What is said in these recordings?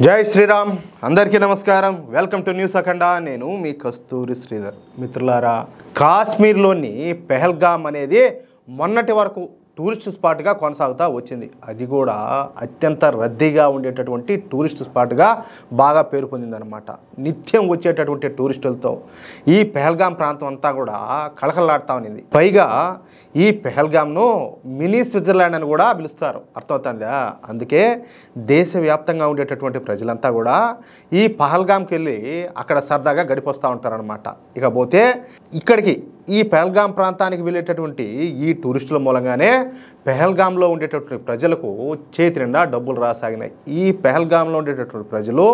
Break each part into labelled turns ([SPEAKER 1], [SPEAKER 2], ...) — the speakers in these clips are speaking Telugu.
[SPEAKER 1] జై శ్రీరామ్ అందరికీ నమస్కారం వెల్కమ్ టు న్యూస్ అఖండ నేను మీ కస్తూరి శ్రీధర్ మిత్రులారా కాశ్మీర్లోని పెహల్గామ్ అనేది మొన్నటి వరకు టూరిస్ట్ స్పాట్గా కొనసాగుతూ వచ్చింది అది కూడా అత్యంత రద్దీగా ఉండేటటువంటి టూరిస్ట్ స్పాట్గా బాగా పేరు పొందిందనమాట నిత్యం వచ్చేటటువంటి టూరిస్టులతో ఈ పెహల్గామ్ ప్రాంతం అంతా కూడా కళకళలాడుతూ ఉన్నింది పైగా ఈ పెహల్గామ్ను మినీ స్విట్జర్లాండ్ అని కూడా పిలుస్తారు అర్థమవుతుందా అందుకే దేశవ్యాప్తంగా ఉండేటటువంటి ప్రజలంతా కూడా ఈ పహల్గామ్కి వెళ్ళి అక్కడ సరదాగా గడిపొస్తూ ఉంటారనమాట ఇకపోతే ఇక్కడికి ఈ పెహల్గామ్ ప్రాంతానికి వెళ్ళేటటువంటి ఈ టూరిస్టుల మూలంగానే పెహల్గామ్లో ఉండేటటువంటి ప్రజలకు చేతి నిండా డబ్బులు రాసాగినాయి ఈ పెహల్గామ్లో ఉండేటటువంటి ప్రజలు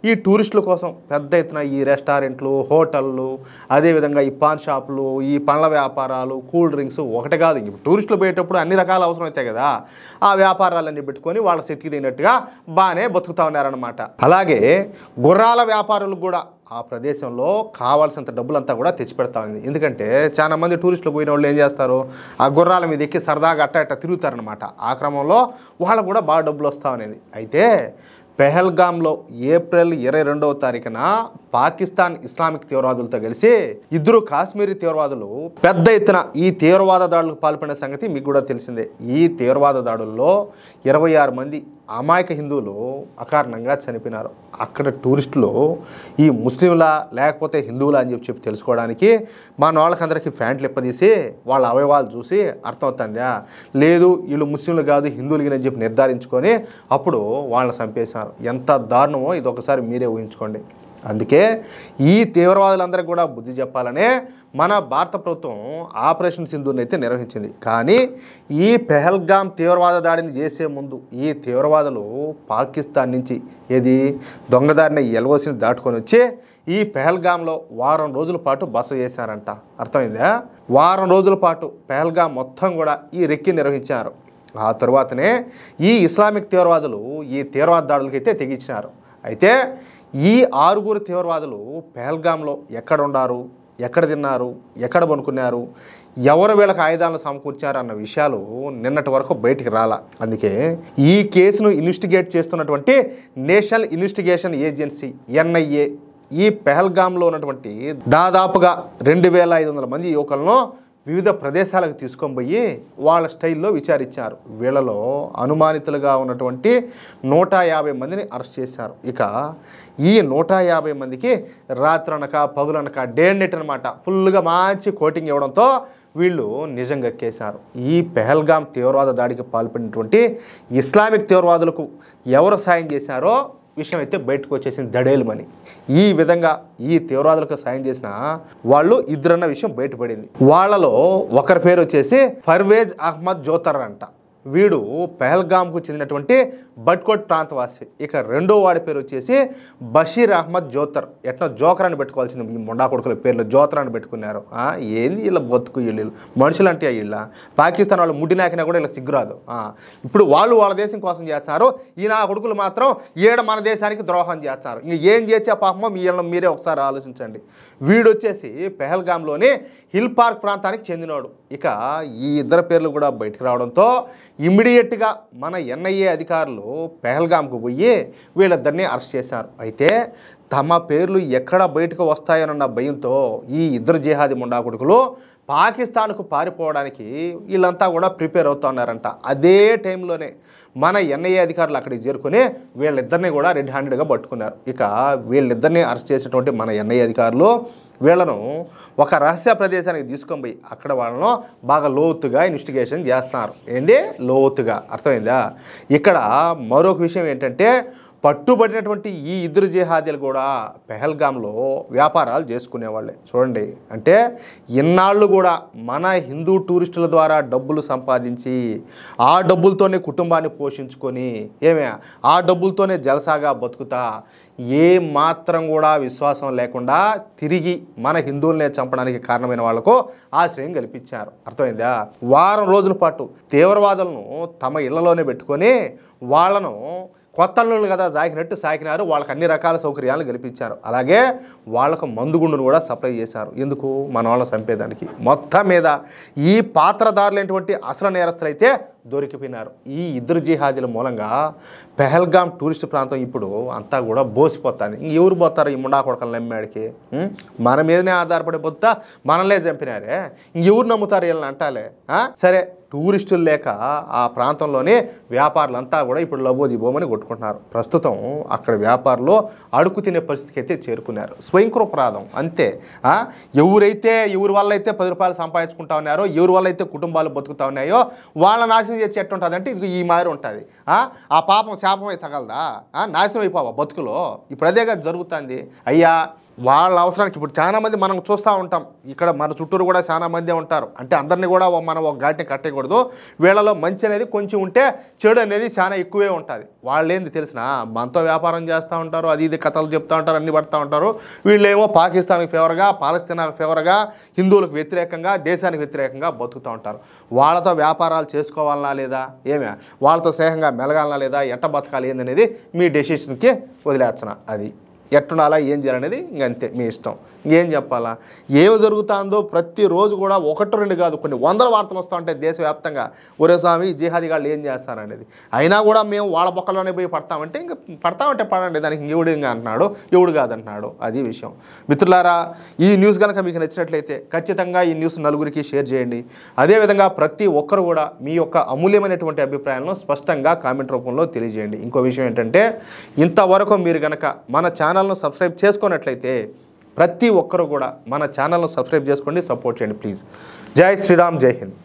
[SPEAKER 1] ఈ టూరిస్టుల కోసం పెద్ద ఎత్తున ఈ రెస్టారెంట్లు హోటళ్ళు అదేవిధంగా ఈ పాన్ షాపులు ఈ పండ్ల వ్యాపారాలు కూల్ డ్రింక్స్ ఒకటే కాదు ఇప్పుడు టూరిస్టులు పోయేటప్పుడు అన్ని రకాల అవసరం అవుతాయి కదా ఆ వ్యాపారాలన్నీ పెట్టుకొని వాళ్ళ శక్తికి తగినట్టుగా బాగానే బతుకుతూ ఉన్నారనమాట అలాగే గుర్రాల వ్యాపారులకు కూడా ఆ ప్రదేశంలో కావాల్సినంత డబ్బులంతా కూడా తెచ్చిపెడతా ఉంది ఎందుకంటే చాలా మంది టూరిస్టులు పోయిన వాళ్ళు ఏం చేస్తారు ఆ గుర్రాల మీద ఎక్కి సరదాగా అట్ట తిరుగుతారనమాట ఆ క్రమంలో వాళ్ళకు కూడా బాగా డబ్బులు వస్తూ అనేది అయితే పెహల్గామ్లో ఏప్రిల్ 22వ తారీఖున పాకిస్తాన్ ఇస్లామిక్ తీవ్రవాదులతో కలిసి ఇద్దరు కాశ్మీరీ తీవ్రవాదులు పెద్ద ఎత్తున ఈ తీవ్రవాద దాడులకు పాల్పడిన సంగతి మీకు కూడా తెలిసిందే ఈ తీవ్రవాద దాడుల్లో 26 మంది అమాయక హిందువులు అకారణంగా చనిపోయినారు అక్కడ టూరిస్టులు ఈ ముస్లింలా లేకపోతే హిందువులా అని చెప్పి తెలుసుకోవడానికి మన వాళ్ళకందరికీ ఫ్యాంట్లు ఇప్పదీసి వాళ్ళ అవయవాలు చూసి అర్థమవుతుందా లేదు వీళ్ళు ముస్లింలు కాదు హిందువులకి అని చెప్పి నిర్ధారించుకొని అప్పుడు వాళ్ళని చంపేశారు ఎంత దారుణమో ఇది ఒకసారి మీరే ఊహించుకోండి అందుకే ఈ తీవ్రవాదులందరికీ కూడా బుద్ధి చెప్పాలనే మన భారత ప్రభుత్వం ఆపరేషన్ సింధూర్ని అయితే నిర్వహించింది కానీ ఈ పెహల్గామ్ తీవ్రవాద దాడిని చేసే ముందు ఈ తీవ్రవాదులు పాకిస్తాన్ నుంచి ఏది దొంగదారిన ఎల్ఓసిని దాటుకొని వచ్చి ఈ పెహల్గామ్లో వారం రోజుల పాటు బస చేశారంట అర్థమైందా వారం రోజుల పాటు పెహల్గామ్ మొత్తం కూడా ఈ రెక్కి నిర్వహించారు ఆ తరువాతనే ఈ ఇస్లామిక్ తీవ్రవాదులు ఈ తీవ్రవాద దాడులకైతే తెగించినారు అయితే ఈ 6 తీవ్రవాదులు పెహల్గామ్లో ఎక్కడ ఉన్నారు ఎక్కడ తిన్నారు ఎక్కడ పనుకున్నారు ఎవరు వీళ్ళకి ఆయుధాలను సమకూర్చారు అన్న విషయాలు నిన్నటి వరకు బయటికి రాలా అందుకే ఈ కేసును ఇన్వెస్టిగేట్ చేస్తున్నటువంటి నేషనల్ ఇన్వెస్టిగేషన్ ఏజెన్సీ NIA ఈ పెహల్గామ్లో ఉన్నటువంటి దాదాపుగా 2500 మంది యువకులను వివిధ ప్రదేశాలకు తీసుకొని పోయి వాళ్ళ స్టైల్లో విచారించారు వీళ్ళలో అనుమానితులుగా ఉన్నటువంటి 150 మందిని అరెస్ట్ చేశారు ఇక ఈ 150 మందికి రాత్రనక పగులనక డే అండ్ నైట్ అనమాట ఫుల్గా మంచి కోటింగ్ ఇవ్వడంతో వీళ్ళు నిజంగా ఎక్కేశారు ఈ పెహల్గామ్ తీవ్రవాద దాడికి పాల్పడినటువంటి ఇస్లామిక్ తీవ్రవాదులకు ఎవరు సాయం చేశారో విషయం అయితే బయటకు వచ్చేసింది దడేలుమని ఈ విధంగా ఈ తీవ్రవాదులకు సాయం చేసిన వాళ్ళు ఇద్దరన్న విషయం బయటపడింది వాళ్ళలో ఒకరి పేరు వచ్చేసి ఫర్వేజ్ అహ్మద్ జోతర్ అంట వీడు పెహల్గామ్కు చెందినటువంటి బట్కోట్ ప్రాంతవాసి ఇక రెండో వాడి పేరు వచ్చేసి బషీర్ అహ్మద్ జోతర్ ఎట్లా జోకర్ అని పెట్టుకోవాల్సింది ఈ మొండా కొడుకుల పేర్లు జోతర్ అని పెట్టుకున్నారు ఏంది వీళ్ళ బతుకు వీళ్ళు మనుషులు అంటే వీళ్ళ పాకిస్తాన్ వాళ్ళు ముడ్డినాకినా కూడా వీళ్ళ సిగ్గురాదు ఇప్పుడు వాళ్ళు వాళ్ళ దేశం కోసం చేస్తారు ఈయన కొడుకులు మాత్రం ఈడ మన దేశానికి ద్రోహం చేస్తారు ఇంక ఏం చేసే పాపమో వీళ్ళని మీరే ఒకసారి ఆలోచించండి వీడు వచ్చేసి పెహల్గామ్లోని హిల్ పార్క్ ప్రాంతానికి చెందినవాడు ఇక ఈ ఇద్దరు పేర్లు కూడా బయటకు రావడంతో ఇమ్మీడియట్గా మన NIA అధికారులు పెహల్గామ్కు పోయి వీళ్ళిద్దరిని అరెస్ట్ చేశారు అయితే తమ పేర్లు ఎక్కడ బయటకు వస్తాయనన్న భయంతో ఈ ఇద్దరు జిహాదీ ముండా కొడుకులు పాకిస్తాన్కు పారిపోవడానికి వీళ్ళంతా కూడా ప్రిపేర్ అవుతున్నారంట అదే టైంలోనే మన NIA అధికారులు అక్కడికి చేరుకుని వీళ్ళిద్దరిని కూడా రెడ్ హ్యాండెడ్గా పట్టుకున్నారు ఇక వీళ్ళిద్దరిని అరెస్ట్ చేసినటువంటి మన NIA అధికారులు వీళ్ళను ఒక రహస్య ప్రదేశానికి తీసుకొని పోయి అక్కడ వాళ్ళను బాగా లోతుగా ఇన్వెస్టిగేషన్ చేస్తున్నారు ఏంది లోతుగా అర్థమైందా ఇక్కడ మరొక విషయం ఏంటంటే పట్టుబడినటువంటి ఈ ఇద్దరు జిహాదీలు కూడా పెహల్గామ్లో వ్యాపారాలు చేసుకునేవాళ్ళే చూడండి అంటే ఇన్నాళ్ళు కూడా మన హిందూ టూరిస్టుల ద్వారా డబ్బులు సంపాదించి ఆ డబ్బులతోనే కుటుంబాన్ని పోషించుకొని ఆ డబ్బులతోనే జలసాగా బతుకుతా ఏ మాత్రం కూడా విశ్వాసం లేకుండా తిరిగి మన హిందువులనే చంపడానికి కారణమైన వాళ్లకు ఆశ్రయం కల్పించారు అర్థమైందా వారం రోజుల పాటు తీవ్రవాదులను తమ ఇళ్లలోనే పెట్టుకొని వాళ్ళను కొత్తల్లులు కదా సాకినట్టు సాకినారు. వాళ్ళకి అన్ని రకాల సౌకర్యాలను కల్పించారు. అలాగే వాళ్ళకు మందుగుండును కూడా సప్లై చేశారు. ఎందుకు? మన వాళ్ళని చంపేదానికి. మొత్తం మీద ఈ పాత్రదారులైనటువంటి అసలు నేరస్తులైతే దొరికిపోయినారు. ఈ ఇద్దరు జిహాదీల మూలంగా పెహల్గాం టూరిస్ట్ ప్రాంతం ఇప్పుడు అంతా కూడా బోసిపోతుంది. ఎవరు పోతారు ఈ ముండా కొడకలు నమ్మాడికి? మన మీదనే ఆధారపడి పోతా మనల్నే చంపినారే, ఇంకెవరు నమ్ముతారు వీళ్ళని అంటాలే. సరే, టూరిస్టులు లేక ఆ ప్రాంతంలోనే వ్యాపారులంతా కూడా ఇప్పుడు లబోదిబోమని కొట్టుకుంటున్నారు. ప్రస్తుతం అక్కడ వ్యాపారులు అడుగు తినే పరిస్థితికి అయితే చేరుకున్నారు. స్వయంకృపరాధం అంతే. ఎవరి వల్ల అయితే 10 రూపాయలు సంపాదించుకుంటా ఉన్నారో, ఎవరి వల్ల అయితే కుటుంబాలు బతుకుతా ఉన్నాయో వాళ్ళ నాశనం చేసి ఎట్టుంటుంది అంటే ఇది ఈ మాదిరి ఉంటుంది. ఆ పాపం శాపమై తగలదా? నాశనం అయిపోవా బతుకులో? ఇప్పుడు అదే కదా జరుగుతుంది. అయ్యా, వాళ్ళ అవసరానికి ఇప్పుడు చాలామంది మనం చూస్తూ ఉంటాం. ఇక్కడ మన చుట్టూరు కూడా చాలామంది ఉంటారు. అంటే అందరినీ కూడా మనం ఒక ఘాటిని కట్టకూడదు. వీళ్ళలో మంచి అనేది కొంచెం ఉంటే చెడు అనేది చాలా ఎక్కువే ఉంటుంది. వాళ్ళు ఏంది తెలిసిన మనతో వ్యాపారం చేస్తూ ఉంటారు, అది ఇది కథలు చెప్తూ ఉంటారు, అన్ని పడుతూ ఉంటారు. వీళ్ళేమో పాకిస్తాన్కి ఫేవర్గా, పాలస్తీనాకు ఫేవర్గా, హిందువులకు వ్యతిరేకంగా, దేశానికి వ్యతిరేకంగా బతుకుతూ ఉంటారు. వాళ్ళతో వ్యాపారాలు చేసుకోవాలన్నా లేదా, వాళ్ళతో స్నేహంగా మెలగాలనా లేదా, ఎట్ట బతకాలి ఏందనేది మీ డెసిషన్కి వదిలేస్తున్నా. అది ఎట్టుండాలా, ఏం చేయాలనేది ఇంకంతే మీ ఇష్టం. ఇంకేం చెప్పాలా? ఏమి జరుగుతుందో ప్రతిరోజు కూడా 1-2 కాదు కొన్ని వందల వార్తలు వస్తూ ఉంటాయి దేశవ్యాప్తంగా. ఒరే స్వామి, జిహాదీగాళ్ళు ఏం చేస్తారనేది. అయినా కూడా మేము వాళ్ళ బొక్కలోనే పోయి పడతామంటే ఇంకా పడతామంటే పడండి, దానికి ఎవడు ఇంకా అంటున్నాడు, ఎవడు కాదంటున్నాడు. అది విషయం. మిత్రులారా, ఈ న్యూస్ కనుక మీకు నచ్చినట్లయితే ఖచ్చితంగా ఈ న్యూస్ నలుగురికి షేర్ చేయండి. అదేవిధంగా ప్రతి ఒక్కరు కూడా మీ యొక్క అమూల్యమైనటువంటి అభిప్రాయాలను స్పష్టంగా కామెంట్ రూపంలో తెలియజేయండి. ఇంకో విషయం ఏంటంటే, ఇంతవరకు మీరు కనుక మన ఛానల్ను సబ్స్క్రైబ్ చేసుకున్నట్లయితే ప్రతి ఒక్కరు కూడా మన ఛానల్ను సబ్స్క్రైబ్ చేసుకోండి, సపోర్ట్ చేయండి ప్లీజ్. జై శ్రీరామ్, జై హింద్.